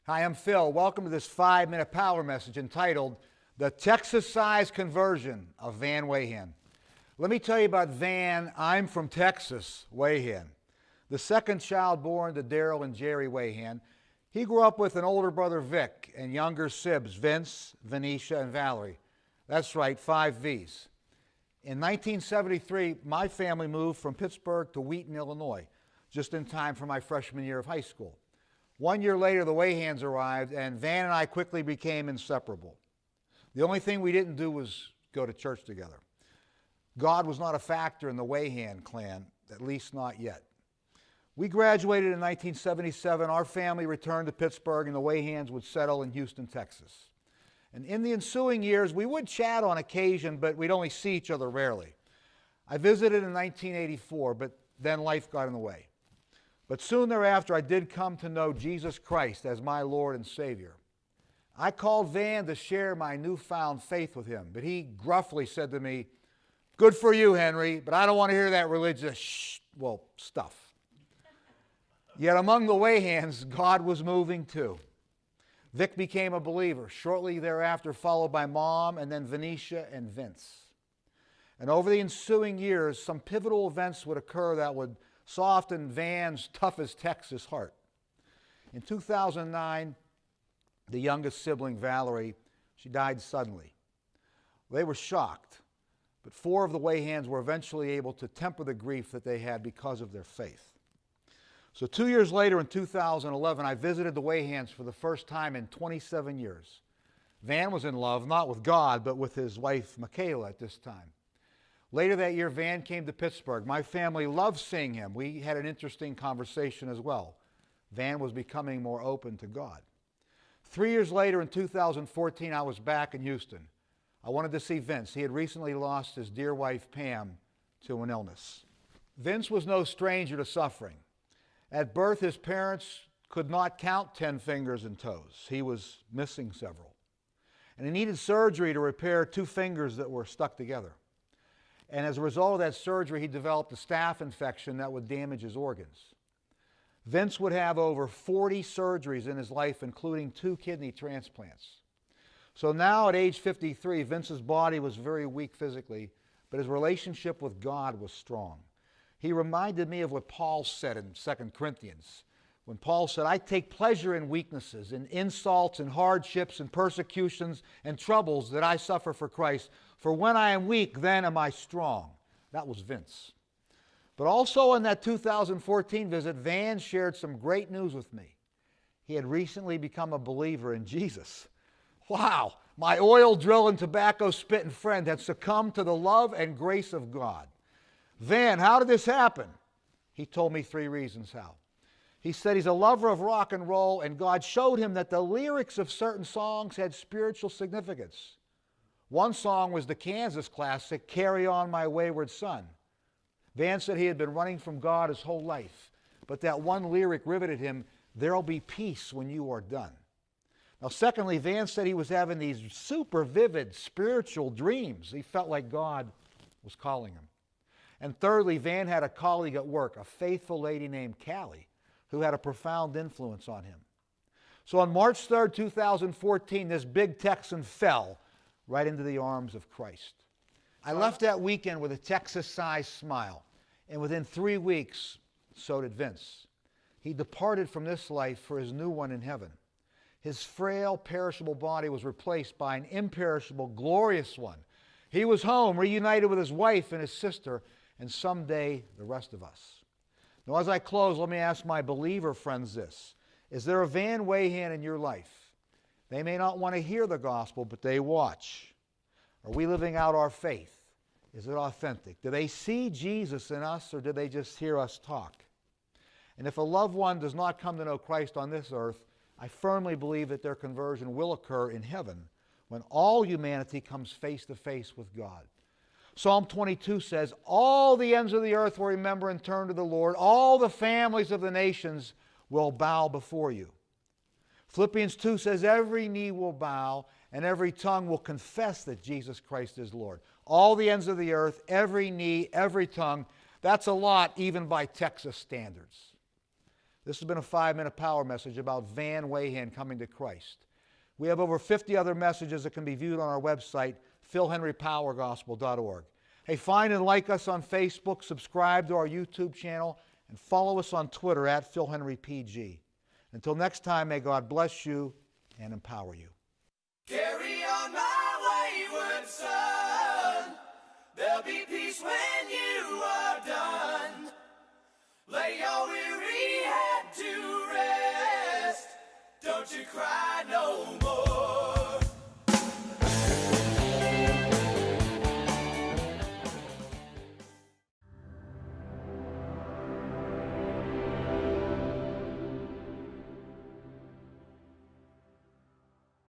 Hi, I'm Phil. Welcome to this 5-minute power message entitled, The Texas-Sized Conversion of Van Wayhan. Let me tell you about Van. I'm from Texas, Wayhan. The second child born to Daryl and Jerry Wayhan. He grew up with an older brother, Vic, and younger sibs, Vince, Venetia, and Valerie. That's right, 5 V's. In 1973, my family moved from Pittsburgh to Wheaton, Illinois, just in time for my freshman year of high school. 1 year later, the Wayhans arrived, and Van and I quickly became inseparable. The only thing we didn't do was go to church together. God was not a factor in the Wayhan clan, at least not yet. We graduated in 1977. Our family returned to Pittsburgh, and the Wayhans would settle in Houston, Texas. And in the ensuing years, we would chat on occasion, but we'd only see each other rarely. I visited in 1984, but then life got in the way. But soon thereafter, I did come to know Jesus Christ as my Lord and Savior. I called Van to share my newfound faith with him, but he gruffly said to me, "Good for you, Henry, but I don't want to hear that religious stuff." Yet among the Wayhans, God was moving too. Vic became a believer, shortly thereafter followed by Mom and then Venetia and Vince. And over the ensuing years, some pivotal events would occur that would soften Van's tough as Texas heart. In 2009, the youngest sibling, Valerie, she died suddenly. They were shocked, but 4 of the Wayhans were eventually able to temper the grief that they had because of their faith. So 2 years later, in 2011, I visited the Wayhans for the first time in 27 years. Van was in love, not with God, but with his wife, Michaela, at this time. Later that year, Van came to Pittsburgh. My family loved seeing him. We had an interesting conversation as well. Van was becoming more open to God. 3 years later, in 2014, I was back in Houston. I wanted to see Vince. He had recently lost his dear wife, Pam, to an illness. Vince was no stranger to suffering. At birth, his parents could not count 10 fingers and toes. He was missing several. And he needed surgery to repair 2 fingers that were stuck together. And as a result of that surgery, he developed a staph infection that would damage his organs. Vince would have over 40 surgeries in his life, including 2 kidney transplants. So now at age 53, Vince's body was very weak physically, but his relationship with God was strong. He reminded me of what Paul said in 2 Corinthians, when Paul said, "I take pleasure in weaknesses, in insults, and hardships, and persecutions, and troubles that I suffer for Christ. For when I am weak, then am I strong." That was Vince. But also in that 2014 visit, Van shared some great news with me. He had recently become a believer in Jesus. Wow, my oil-drillin, tobacco-spittin friend had succumbed to the love and grace of God. "Van, how did this happen?" He told me 3 reasons how. He said he's a lover of rock and roll, and God showed him that the lyrics of certain songs had spiritual significance. One song was the Kansas classic, "Carry On My Wayward Son." Van said he had been running from God his whole life, but that one lyric riveted him, "There'll be peace when you are done." Now, secondly, Van said he was having these super vivid spiritual dreams. He felt like God was calling him. And thirdly, Van had a colleague at work, a faithful lady named Callie, who had a profound influence on him. So on March 3rd, 2014, this big Texan fell right into the arms of Christ. I left that weekend with a Texas-sized smile, and within 3 weeks, so did Vince. He departed from this life for his new one in heaven. His frail, perishable body was replaced by an imperishable, glorious one. He was home, reunited with his wife and his sister, and someday the rest of us. Now, as I close, let me ask my believer friends this. Is there a Van Wayhan in your life? They may not want to hear the gospel, but they watch. Are we living out our faith? Is it authentic? Do they see Jesus in us, or do they just hear us talk? And if a loved one does not come to know Christ on this earth, I firmly believe that their conversion will occur in heaven when all humanity comes face to face with God. Psalm 22 says, "All the ends of the earth will remember and turn to the Lord. All the families of the nations will bow before you." Philippians 2 says, "Every knee will bow and every tongue will confess that Jesus Christ is Lord." All the ends of the earth, every knee, every tongue. That's a lot even by Texas standards. This has been a 5-minute power message about Van Wayhan coming to Christ. We have over 50 other messages that can be viewed on our website, philhenrypowergospel.org. Hey, find and like us on Facebook, subscribe to our YouTube channel, and follow us on Twitter at PhilHenryPG. Until next time, may God bless you and empower you. Carry on my wayward son. There'll be peace when you are done. Lay your weary head to rest. Don't you cry no more.